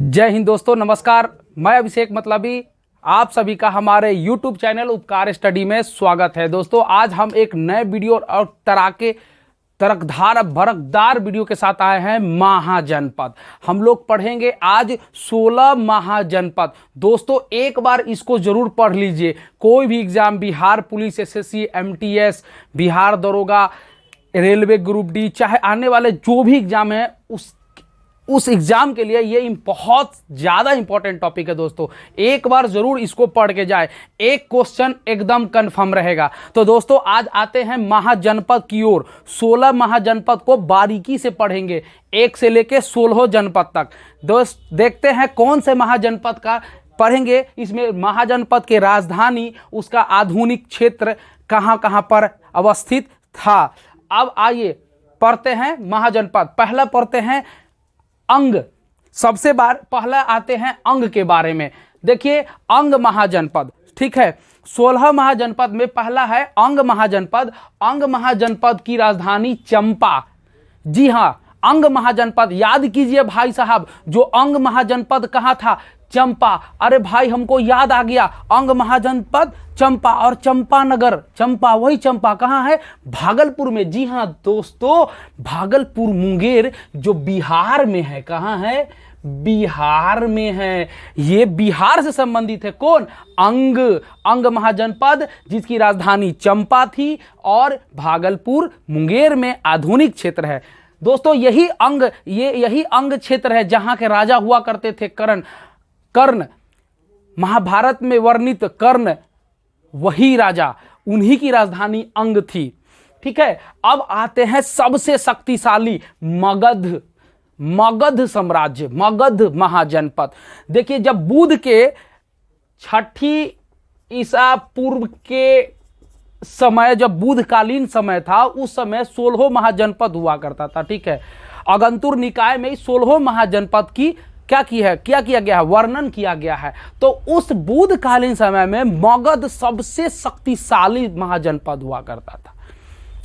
जय हिंद दोस्तों, नमस्कार। मैं अभिषेक मतलबी, आप सभी का हमारे YouTube चैनल उपकार स्टडी में स्वागत है। दोस्तों, आज हम एक नए वीडियो और भड़कदार वीडियो के साथ आए हैं। महाजनपद हम लोग पढ़ेंगे आज 16 महाजनपद। दोस्तों, एक बार इसको जरूर पढ़ लीजिए। कोई भी exam, Bihar police, SSC, MTS, Bihar दरोगा, रेलवे ग्रुप डी, चाहे आने वाले जो भी एग्जाम है उस एग्जाम के लिए ये बहुत ज़्यादा इंपॉर्टेंट टॉपिक है। दोस्तों, एक बार जरूर इसको पढ़ के जाए, एक क्वेश्चन एकदम कंफर्म रहेगा। तो दोस्तों, आज आते हैं महाजनपद की ओर। 16 महाजनपद को बारीकी से पढ़ेंगे, 1 से लेकर 16 जनपद तक। दोस्त, देखते हैं कौन से महाजनपद का पढ़ेंगे। इसमें महाजनपद के राजधानी, उसका आधुनिक क्षेत्र कहाँ कहाँ पर अवस्थित था। अब आइए पढ़ते हैं महाजनपद। पहला पढ़ते हैं अंग। सबसे पहला आते हैं अंग के बारे में। देखिए, अंग महाजनपद, ठीक है। 16 महाजनपद में पहला है अंग महाजनपद। अंग महाजनपद की राजधानी चंपा। जी हां, अंग महाजनपद याद कीजिए भाई साहब, जो अंग महाजनपद कहाँ था? चंपा। अरे भाई, हमको याद आ गया, अंग महाजनपद चंपा। और चंपानगर, चंपा, वही चंपा कहाँ है? भागलपुर में। जी हाँ दोस्तों, भागलपुर मुंगेर जो बिहार में है। कहाँ है? बिहार में है। ये बिहार से संबंधित है। कौन? अंग। अंग महाजनपद जिसकी राजधानी चंपा थी और भागलपुर मुंगेर में आधुनिक क्षेत्र है। दोस्तों, यही अंग क्षेत्र है जहां के राजा हुआ करते थे कर्ण। महाभारत में वर्णित कर्ण, वही राजा, उन्हीं की राजधानी अंग थी। ठीक है। अब आते हैं सबसे शक्तिशाली मगध साम्राज्य, मगध महाजनपद। देखिए, जब बुद्ध के 6ठी ईसा पूर्व के समय, जब बुद्धकालीन समय था, उस समय 16 महाजनपद हुआ करता था। ठीक है। अगंतुर निकाय में 16 महाजनपद की क्या किया गया है? वर्णन किया गया है। तो उस बुद्धकालीन समय में मगध सबसे शक्तिशाली महाजनपद हुआ करता था।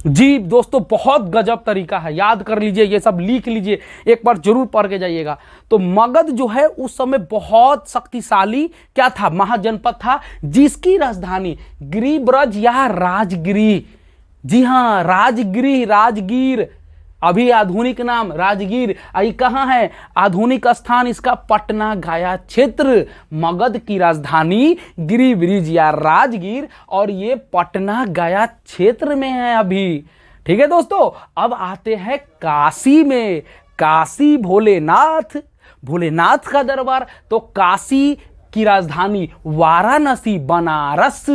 जी दोस्तों, बहुत गजब तरीका है, याद कर लीजिए, ये सब लिख लीजिए, एक बार जरूर पढ़ के जाइएगा। तो मगध जो है उस समय बहुत शक्तिशाली क्या था? महाजनपद था, जिसकी राजधानी गिरिब्रज या राजगिरी। जी हाँ, राजगीर, अभी आधुनिक नाम राजगीर। आई कहाँ है? आधुनिक स्थान इसका पटना गया क्षेत्र। मगध की राजधानी गिरिब्रिज या राजगीर, और ये पटना गया क्षेत्र में है अभी। ठीक है दोस्तों। अब आते हैं काशी में। काशी भोलेनाथ का दरबार। तो काशी की राजधानी वाराणसी, बनारस।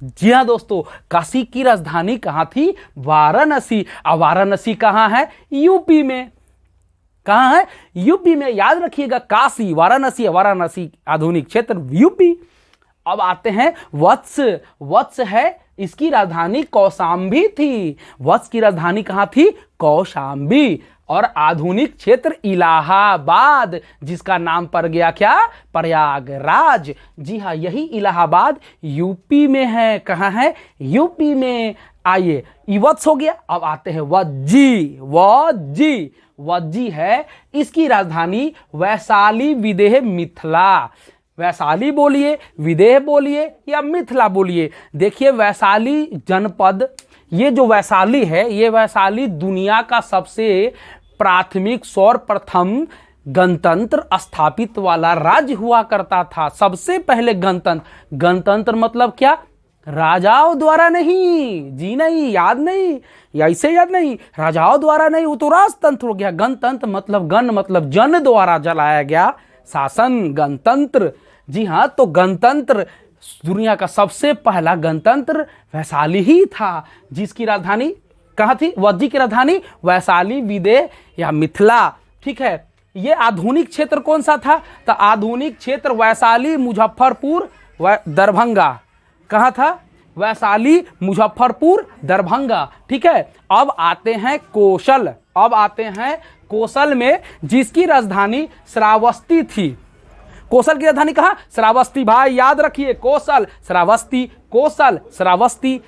जी हाँ दोस्तों, काशी की राजधानी कहाँ थी? वाराणसी। अब वाराणसी कहाँ है? यूपी में। कहाँ है? यूपी में। याद रखिएगा, काशी, वाराणसी आधुनिक क्षेत्र यूपी। अब आते हैं वत्स है, इसकी राजधानी कौशाम्बी थी। वत्स की राजधानी कहाँ थी? कौशाम्बी। और आधुनिक क्षेत्र इलाहाबाद, जिसका नाम पड़ गया क्या? प्रयागराज। जी हाँ, यही इलाहाबाद यूपी में है। कहाँ है? यूपी में। आइए, वत्स हो गया। अब आते हैं वज्जी है, इसकी राजधानी वैशाली, विदेह, मिथिला। वैशाली बोलिए, विदेह बोलिए या मिथिला बोलिए। देखिए, वैशाली जनपद, ये जो वैशाली है, ये वैशाली दुनिया का सबसे प्राथमिक सर्वप्रथम गणतंत्र स्थापित वाला राज्य हुआ करता था। सबसे पहले गणतंत्र मतलब क्या? राजाओं द्वारा नहीं। जी नहीं, याद नहीं, ऐसे याद नहीं, राजाओं द्वारा नहीं, वो तो राजतंत्र हो गया। गणतंत्र मतलब गण मतलब जन द्वारा चलाया गया शासन, गणतंत्र। जी हाँ, तो गणतंत्र, दुनिया का सबसे पहला गणतंत्र वैशाली ही था, जिसकी राजधानी कहाँ थी? वज्जी की राजधानी वैशाली, विदेह या मिथिला। ठीक है। ये आधुनिक क्षेत्र कौन सा था? तो आधुनिक क्षेत्र वैशाली, मुजफ्फरपुर व दरभंगा। कहाँ था? वैशाली, मुजफ्फरपुर, दरभंगा। ठीक है। अब आते हैं कौशल में, जिसकी राजधानी श्रावस्ती थी। कौशल की राजधानी कहाँ? श्रावस्ती। भाई याद रखिए, कौशल, श्रावस्ती।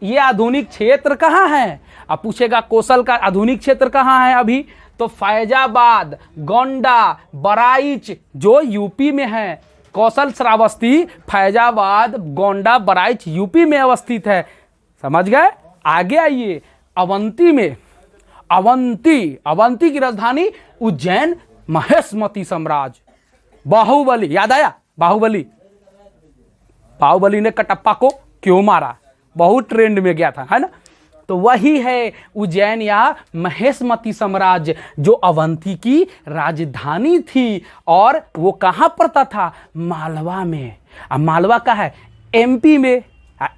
ये आधुनिक क्षेत्र कहाँ है? अब पूछेगा कौशल का आधुनिक क्षेत्र कहाँ है अभी? तो फैजाबाद, गोंडा, बराइच जो यूपी में है, कौशल श्रावस्ती फैजाबाद, गोंडा, बराइच यूपी में अवस्थित है। समझ गए? आगे आइए, अवंती में, अवंती की राजधानी उज्जैन, महेशमती साम्राज्य। बाहुबली याद आया? बाहुबली ने कटप्पा को क्यों मारा, बहुत ट्रेंड में गया था, है ना? तो वही है उज्जैन या महेशमती साम्राज्य जो अवंती की राजधानी थी। और वो कहां पड़ता था? मालवा में। अब मालवा का है एमपी में,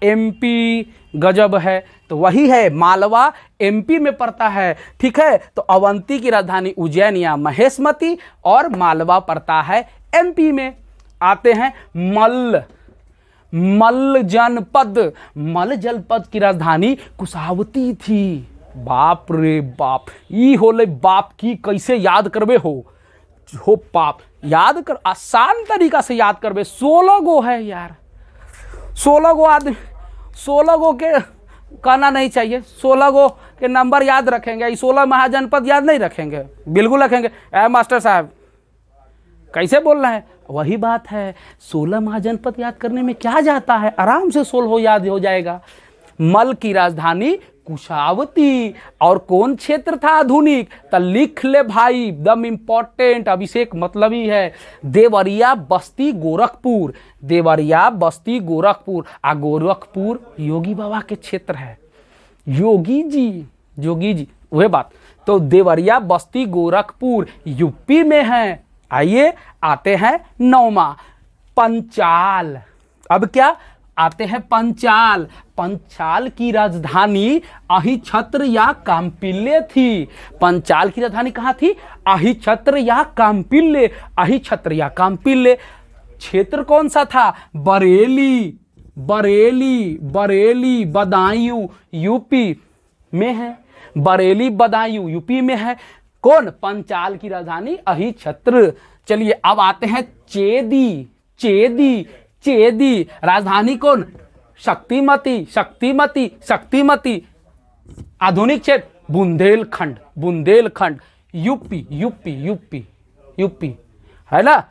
एमपी गजब है, तो वही है मालवा एमपी में पड़ता है। ठीक है, तो अवंती की राजधानी उज्जैन या महेशमती और मालवा पड़ता है एमपी में। आते हैं मल्ल जनपद की राजधानी कुशावती थी। बाप रे बाप, ई होले बाप की कैसे याद करबे हो बाप, याद कर, आसान तरीका से याद करबे। 16 गो है यार, 16 गो आदमी, 16 गो के कहना नहीं चाहिए, 16 गो के नंबर याद रखेंगे, 16 महाजनपद याद नहीं रखेंगे? बिल्कुल रखेंगे। मास्टर साहब कैसे बोल रहे हैं? वही बात है, 16 महाजनपद याद करने में क्या जाता है, आराम से 16 याद हो जाएगा। मल की राजधानी कुशावती। और कौन क्षेत्र था आधुनिक? तो लिख ले भाई, एकदम इंपॉर्टेंट, अभिषेक मतलब ही है, देवरिया बस्ती गोरखपुर। देवरिया बस्ती गोरखपुर, आ गोरखपुर योगी बाबा के क्षेत्र है, योगी जी वह बात। तो देवरिया बस्ती गोरखपुर यूपी में है। आइए आते हैं 9वां, पंचाल। अब क्या आते हैं? पंचाल की राजधानी अहिछत्र या काम्पिल्य थी। पंचाल की राजधानी कहाँ थी? अहिछत्र या काम्पिल्य। क्षेत्र कौन सा था? बरेली, बदायूं यूपी में है। बरेली बदायूं यूपी में है। कौन? पंचाल की राजधानी अहिछत्र। चलिए अब आते हैं चेदी राजधानी कौन? शक्तिमती। आधुनिक क्षेत्र बुंदेलखंड यूपी है ना,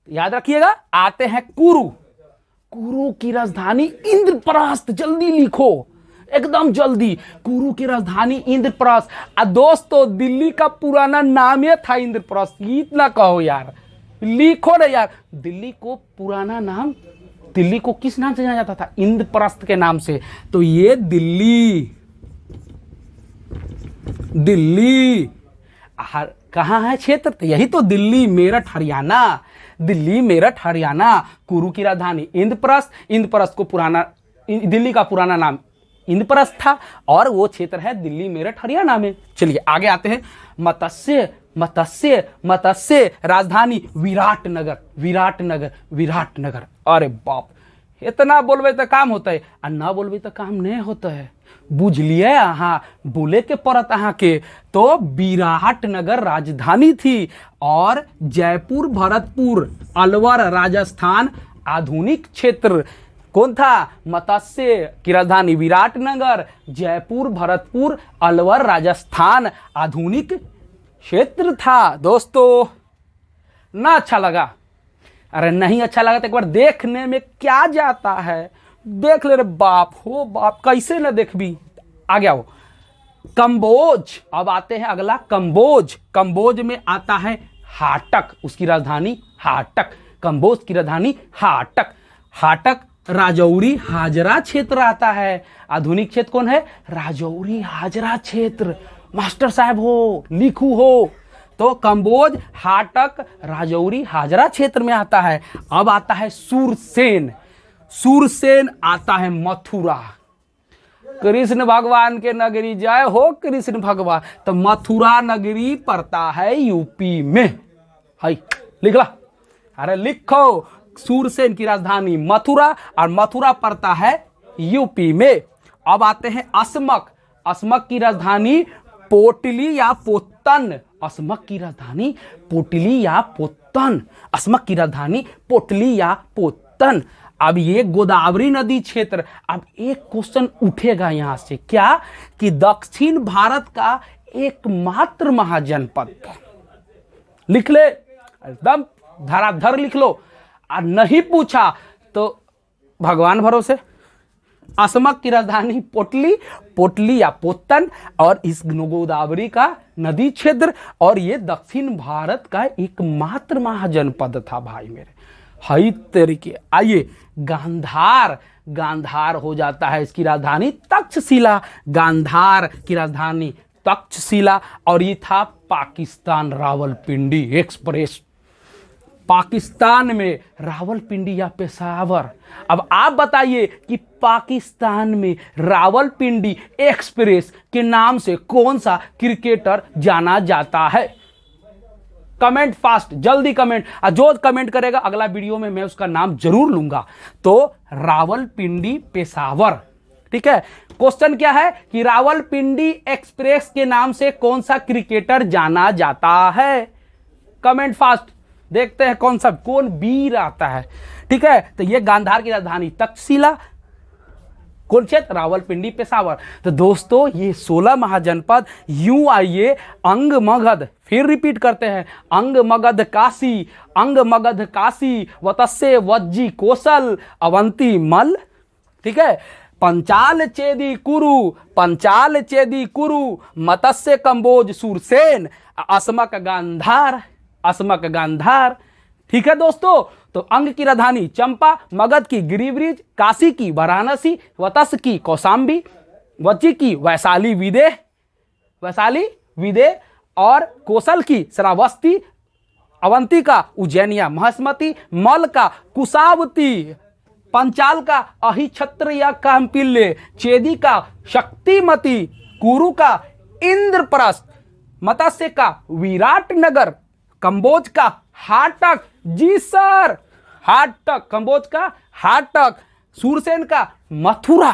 याद रखिएगा। आते हैं कुरु की राजधानी इंद्रप्रस्थ। जल्दी लिखो, एकदम जल्दी। कुरु की राजधानी इंद्रप्रस्थ। दोस्तों दिल्ली का पुराना नाम ये था इंद्रप्रस्थ, इतना कहो यार, लिखो ना यार। दिल्ली को पुराना नाम, दिल्ली को किस नाम से जाना जाता था? इंद्रप्रस्थ के नाम से। तो ये दिल्ली कहाँ है क्षेत्र? तो यही तो दिल्ली मेरठ हरियाणा। कुरु की राजधानी इंद्रप्रस्थ को पुराना, दिल्ली का पुराना नाम इंद्रप्रस्थ था और वो क्षेत्र है दिल्ली मेरठ हरियाणा में। चलिए आगे आते हैं। मत्स्य राजधानी विराटनगर। अरे बाप, इतना बोलबे तो काम होता है और ना बोलबे तो काम नहीं होता है, बुझलिए? हाँ, बोले के पड़त अहाँ के। तो विराटनगर राजधानी थी। और जयपुर, भरतपुर, अलवर, राजस्थान आधुनिक क्षेत्र कौन था? मत्स्य की राजधानी विराटनगर, जयपुर, भरतपुर, अलवर, राजस्थान आधुनिक क्षेत्र था। दोस्तों ना अच्छा लगा? अरे नहीं अच्छा लगा तो एक बार देखने में क्या जाता है, देख ले रे बाप हो बाप, कैसे न देखबी। आ गया वो कंबोज। अब आते हैं अगला, कंबोज में आता है हाटक, उसकी राजधानी हाटक। कंबोज की राजधानी हाटक राजौरी हाजरा क्षेत्र आता है। आधुनिक क्षेत्र कौन है? राजौरी हाजरा क्षेत्र। मास्टर साहब हो, लिखू हो। तो कंबोज, हाटक, राजौरी हाजरा क्षेत्र में आता है। अब आता है सूरसेन आता है मथुरा। कृष्ण भगवान के नगरी, जय हो कृष्ण भगवान। तो मथुरा नगरी पड़ता है यूपी में। हाय लिखला, अरे लिखो, सूरसेन की राजधानी मथुरा और मथुरा पड़ता है यूपी में। अब आते हैं असमक की राजधानी पोटली या पोतन। असमक की राजधानी पोटली या पोतन। अब ये गोदावरी नदी क्षेत्र। अब एक क्वेश्चन उठेगा यहां से, क्या कि दक्षिण भारत का एकमात्र महाजनपद। लिख ले, एकदम धराधर लिख लो। और नहीं पूछा तो भगवान भरोसे। असमक की राजधानी पोटली, पोटली या पोतन, और इस गोदावरी का नदी क्षेत्र, और ये दक्षिण भारत का एकमात्र महाजनपद था भाई मेरे। हई तरीके। आइए गांधार, गांधार हो जाता है इसकी राजधानी तक्षशिला, गांधार की राजधानी तक्षशिला। और ये था पाकिस्तान रावलपिंडी एक्सप्रेस, पाकिस्तान में रावलपिंडी या पेशावर। अब आप बताइए कि पाकिस्तान में रावलपिंडी एक्सप्रेस के नाम से कौन सा क्रिकेटर जाना जाता है? कमेंट फास्ट, जल्दी कमेंट। और जो कमेंट करेगा अगला वीडियो में मैं उसका नाम जरूर लूंगा। तो रावलपिंडी पेशावर, ठीक है। क्वेश्चन क्या है कि रावलपिंडी एक्सप्रेस के नाम से कौन सा क्रिकेटर जाना जाता है? कमेंट फास्ट, देखते हैं कौन वीर आता है, ठीक है। तो ये गांधार की राजधानी तक्षशिला, कौन क्षेत्र? रावलपिंडी पेशावर। तो दोस्तों ये 16 महाजनपद यूं आइए। अंग मगध, फिर रिपीट करते हैं, अंग मगध काशी, अंग मगध काशी, वत्स्य वज्जी कौशल, अवंती मल, ठीक है। पंचाल चेदी कुरु, पंचाल चेदी कुरु, मत्स्य कंबोज सूरसेन, असमक गांधार, असमक गांधार, ठीक है दोस्तों। तो अंग की राजधानी चंपा, मगध की गिरिब्रिज, काशी की वाराणसी, वत्स की कौशाम्बी, वज्जी की वैशाली विदेह, वैशाली विदेह, और कौशल की श्रावस्ती, अवंती का उज्जैनिया महस्मती, मल का कुशावती, पंचाल का अहिछत्र या काम्पिल्य, चेदी का शक्तिमती, कुरु का इंद्रप्रस्थ, मत्स्य का विराट नगर, कंबोज का हाटक, जी सर, हाटक, कंबोज का हाटक, सूरसेन का मथुरा,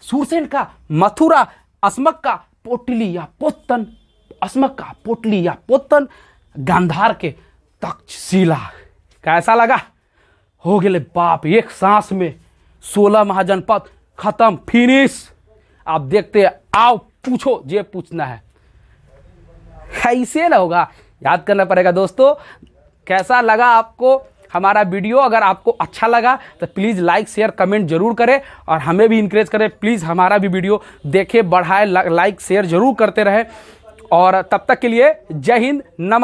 सूरसेन का मथुरा, असमक का पोटली या पोतन, असमक का पोटली या पोतन, गांधार के तक्षशिला। कैसा लगा? हो गए बाप, एक सांस में 16 महाजनपद खत्म, फिनिश। आप देखते हैं, आओ पूछो जे पूछना है। कैसे ना होगा, याद करना पड़ेगा दोस्तों। कैसा लगा आपको हमारा वीडियो? अगर आपको अच्छा लगा तो प्लीज़ लाइक शेयर कमेंट जरूर करें, और हमें भी इंकरेज करें। प्लीज़ हमारा भी वीडियो देखें, बढ़ाएं, लाइक शेयर जरूर करते रहें। और तब तक के लिए जय हिंद, नमस्कार।